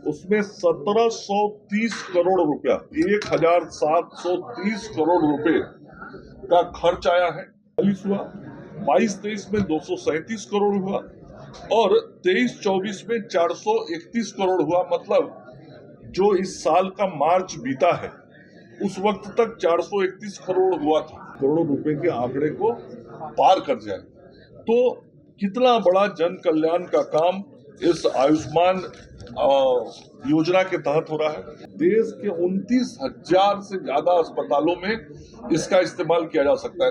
उसमें 1730 करोड़ रुपया, 1730 करोड़ रुपए का खर्च आया है। 40 हुआ, 22-23 में 237 करोड़ हुआ और 23-24 में 431 करोड़ हुआ। मतलब जो इस साल का मार्च बीता है उस वक्त तक 431 करोड़ हुआ था, करोड़ रुपए के आंकड़े को पार कर जाए तो कितना बड़ा जन कल्याण का काम इस आयुष्मान योजना के तहत हो रहा है। देश के 29,000 से ज्यादा अस्पतालों में इसका इस्तेमाल किया जा सकता है।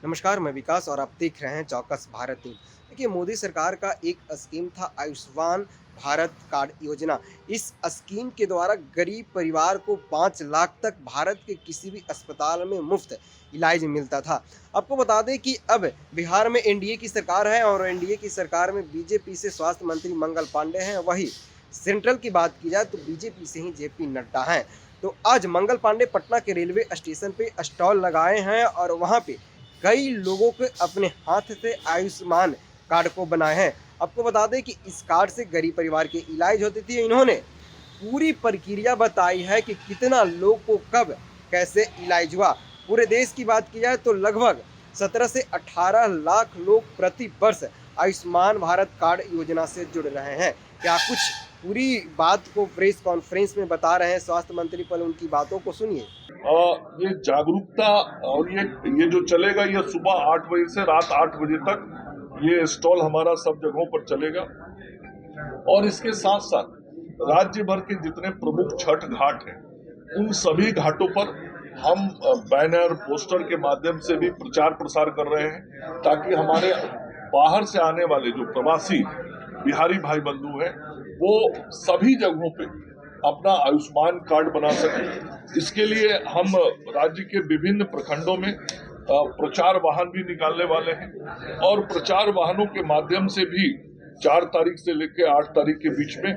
नमस्कार, मैं विकास और आप देख रहे हैं चौकस भारत न्यूज। देखिए, मोदी सरकार का एक स्कीम था आयुष्मान भारत कार्ड योजना। इस स्कीम के द्वारा गरीब परिवार को 5 लाख तक भारत के किसी भी अस्पताल में मुफ्त इलाज मिलता था। आपको बता दें कि अब बिहार में एनडीए की सरकार है और एनडीए की सरकार में बीजेपी से स्वास्थ्य मंत्री मंगल पांडे हैं। वही सेंट्रल की बात की जाए तो बीजेपी से ही जेपी नड्डा हैं। तो आज मंगल पांडे पटना के रेलवे स्टेशन पे स्टॉल लगाए हैं और वहाँ पे कई लोगों को अपने हाथ से आयुष्मान कार्ड को बनाए हैं। आपको बता दें कि इस कार्ड से गरीब परिवार के इलाज होती थी। इन्होंने पूरी प्रक्रिया बताई है कि कितना लोग को कब कैसे इलाज हुआ। पूरे देश की बात की जाए तो लगभग 17 से 18 लाख लोग प्रति वर्ष आयुष्मान भारत कार्ड योजना से जुड़ रहे हैं। क्या कुछ पूरी बात को प्रेस कॉन्फ्रेंस में बता रहे हैं स्वास्थ्य मंत्री, पर उनकी बातों को सुनिए। ये जागरूकता और ये जो चलेगा, ये सुबह 8 बजे से रात 8 बजे तक ये स्टॉल हमारा सब जगहों पर चलेगा। और इसके साथ साथ राज्य भर के जितने प्रमुख छठ घाट हैं उन सभी घाटों पर हम बैनर पोस्टर के माध्यम से भी प्रचार प्रसार कर रहे हैं, ताकि हमारे बाहर से आने वाले जो प्रवासी बिहारी भाई बंधु हैं वो सभी जगहों पे अपना आयुष्मान कार्ड बना सकें। इसके लिए हम राज्य के विभिन्न प्रखंडों में प्रचार वाहन भी निकालने वाले हैं और प्रचार वाहनों के माध्यम से भी 4 तारीख से लेकर 8 तारीख के बीच में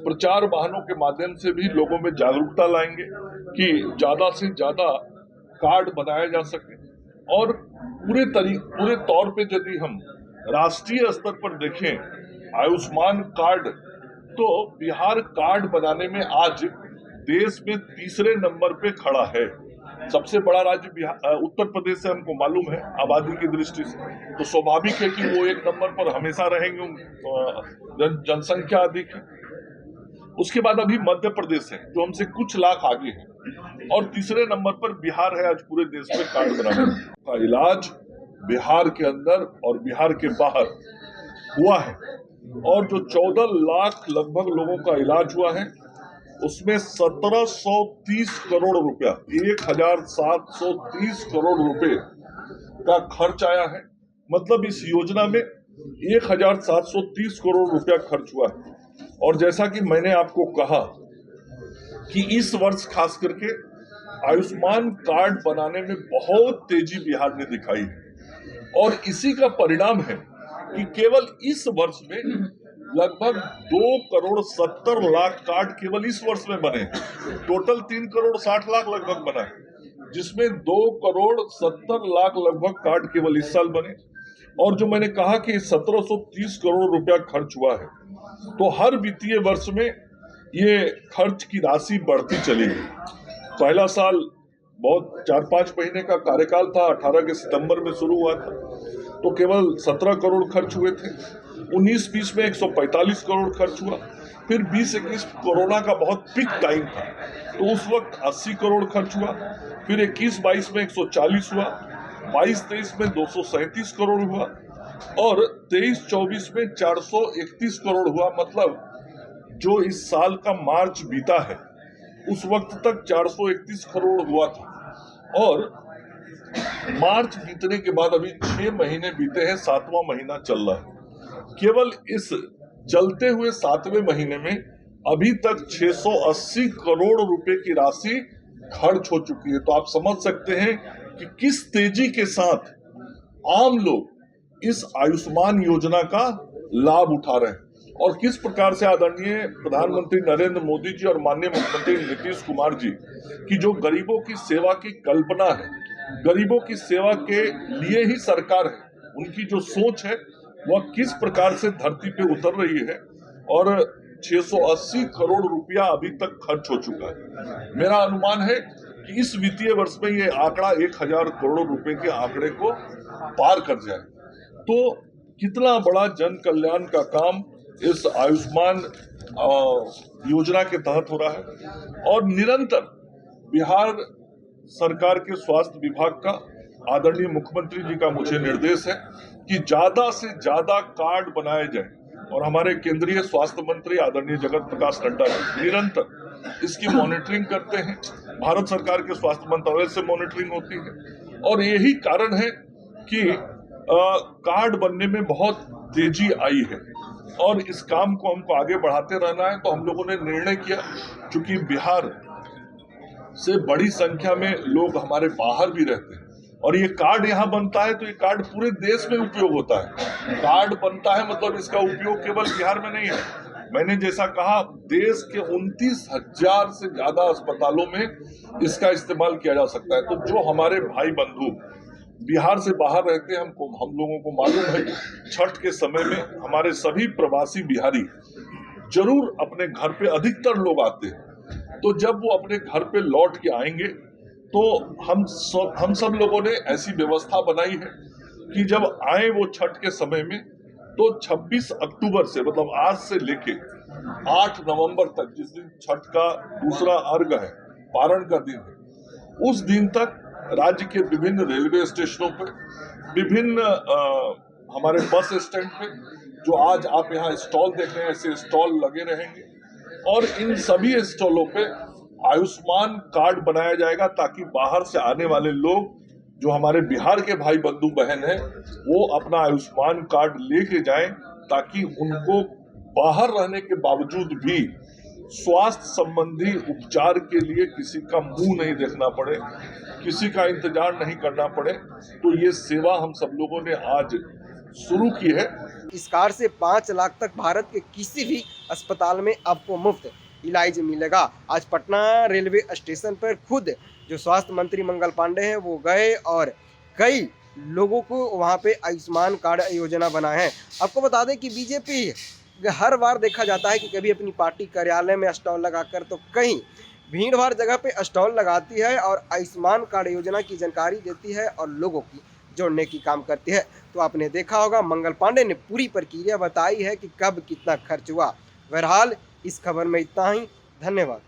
प्रचार वाहनों के माध्यम से भी लोगों में जागरूकता लाएंगे कि ज्यादा से ज्यादा कार्ड बनाया जा सके। और पूरे तौर पे यदि हम राष्ट्रीय स्तर पर देखें आयुष्मान कार्ड, तो बिहार कार्ड बनाने में आज देश में तीसरे नंबर पे खड़ा है। सबसे बड़ा राज्य उत्तर प्रदेश से हमको मालूम है आबादी की दृष्टि से, तो स्वाभाविक है कि वो 1 नंबर पर हमेशा रहेंगे, जनसंख्या अधिक है। उसके बाद अभी मध्य प्रदेश है जो हमसे कुछ लाख आगे है और तीसरे नंबर पर बिहार है आज पूरे देश में कार्ड बनाने का। इलाज बिहार के अंदर और बिहार के बाहर हुआ है और जो 14 लाख लगभग लोगों का इलाज हुआ है उसमें 1730 करोड़ रुपया, 1730 करोड़ रुपए का खर्च आया है। मतलब इस योजना में 1730 करोड़ रुपया खर्च हुआ है। और जैसा कि मैंने आपको कहा कि इस वर्ष खास करके आयुष्मान कार्ड बनाने में बहुत तेजी बिहार ने दिखाई है और इसी का परिणाम है कि केवल इस वर्ष में लगभग 2,70,00,000 कार्ड केवल इस वर्ष में बने। टोटल 3,60,00,000 लगभग बना है, जिसमें 2,70,00,000 लगभग कार्ड केवल इस साल बने। और जो मैंने कहा कि 1730 करोड़ रुपया खर्च हुआ है, तो हर वित्तीय वर्ष में ये खर्च की राशि बढ़ती चली गई। पहला साल बहुत 4-5 महीने का कार्यकाल था, 18 के सितंबर में शुरू हुआ था, तो केवल 17 करोड़ खर्च हुए थे। 19-20 में 145 करोड़ खर्च हुआ। फिर 20-21 कोरोना का बहुत पिक टाइम था, तो उस वक्त 80 करोड़ खर्च हुआ। फिर 21-22 में 140 हुआ, 22-23 में 237 करोड़ हुआ और 23-24 में 431 करोड़ हुआ। मतलब जो इस साल का मार्च बीता है उस वक्त तक 431 करोड़ हुआ था और मार्च बीतने के बाद अभी 6 महीने बीते हैं, 7वां महीना चल रहा है। केवल इस चलते हुए 7वें महीने में अभी तक 680 करोड़ रुपए की राशि खर्च हो चुकी है। तो आप समझ सकते हैं कि किस तेजी के साथ आम लोग इस आयुष्मान योजना का लाभ उठा रहे हैं और किस प्रकार से आदरणीय प्रधानमंत्री नरेंद्र मोदी जी और माननीय मुख्यमंत्री नीतीश कुमार जी की जो गरीबों की सेवा की कल्पना है, गरीबों की सेवा के लिए ही सरकार है, उनकी जो सोच है वह किस प्रकार से धरती पे उतर रही है। और 680 करोड़ रुपया अभी तक खर्च हो चुका है। मेरा अनुमान है कि इस वित्तीय वर्ष में ये आंकड़ा 1000 करोड़ रुपए के आंकड़े को पार कर जाए। तो कितना बड़ा जन कल्याण का काम इस आयुष्मान योजना के तहत हो रहा है। और निरंतर बिहार सरकार के स्वास्थ्य विभाग का, आदरणीय मुख्यमंत्री जी का मुझे निर्देश है कि ज्यादा से ज्यादा कार्ड बनाए जाए। और हमारे केंद्रीय स्वास्थ्य मंत्री आदरणीय जगत प्रकाश नड्डा जी निरंतर इसकी मॉनिटरिंग करते हैं। भारत सरकार के स्वास्थ्य मंत्रालय से मॉनिटरिंग होती है और यही कारण है कि कार्ड बनने में बहुत तेजी आई है और इस काम को हमको आगे बढ़ाते रहना है। तो हम लोगों ने निर्णय किया, चूंकि बिहार से बड़ी संख्या में लोग हमारे बाहर भी रहते हैं और ये कार्ड यहाँ बनता है तो ये कार्ड पूरे देश में उपयोग होता है। कार्ड बनता है मतलब इसका उपयोग केवल बिहार में नहीं है। मैंने जैसा कहा, देश के 29,000 से ज्यादा अस्पतालों में इसका इस्तेमाल किया जा सकता है। तो जो हमारे भाई बंधु बिहार से बाहर रहते हैं, हम लोगों को मालूम है छठ के समय में हमारे सभी प्रवासी बिहारी जरूर अपने घर पे, अधिकतर लोग आते हैं। तो जब वो अपने घर पे लौट के आएंगे तो हम सब लोगों ने ऐसी व्यवस्था बनाई है कि जब आए वो छठ के समय में, तो 26 अक्टूबर से, मतलब आज से लेके 8 नवंबर तक, जिस दिन छठ का दूसरा अर्घ है, पारण का दिन है, उस दिन तक राज्य के विभिन्न रेलवे स्टेशनों पर, विभिन्न हमारे बस स्टैंड पे, जो आज आप यहाँ स्टॉल देख रहे हैं, ऐसे स्टॉल लगे रहेंगे और इन सभी स्टॉलों पे आयुष्मान कार्ड बनाया जाएगा ताकि बाहर से आने वाले लोग, जो हमारे बिहार के भाई बंधु बहन हैं, वो अपना आयुष्मान कार्ड लेके जाएं ताकि उनको बाहर रहने के बावजूद भी स्वास्थ्य संबंधी उपचार के लिए किसी का मुंह नहीं देखना पड़े, किसी का इंतजार नहीं करना पड़े। तो ये सेवा हम सब लोगों ने आज शुरू की है। इस कार्ड से 5 लाख तक भारत के किसी भी अस्पताल में आपको मुफ्त इलाज मिलेगा। आज पटना रेलवे स्टेशन पर खुद जो स्वास्थ्य मंत्री मंगल पांडे हैं वो गए और कई लोगों को वहां पे आयुष्मान कार्ड योजना बनाए हैं। आपको बता दें कि बीजेपी हर बार देखा जाता है कि कभी अपनी पार्टी कार्यालय में स्टॉल लगाकर तो कहीं भीड़ भाड़ जगह पे स्टॉल लगाती है और आयुष्मान कार्ड योजना की जानकारी देती है और लोगों की जोड़ने की काम करती है। तो आपने देखा होगा मंगल पांडे ने पूरी प्रक्रिया बताई है कि कब कितना खर्च हुआ। बहरहाल इस खबर में इतना ही। धन्यवाद।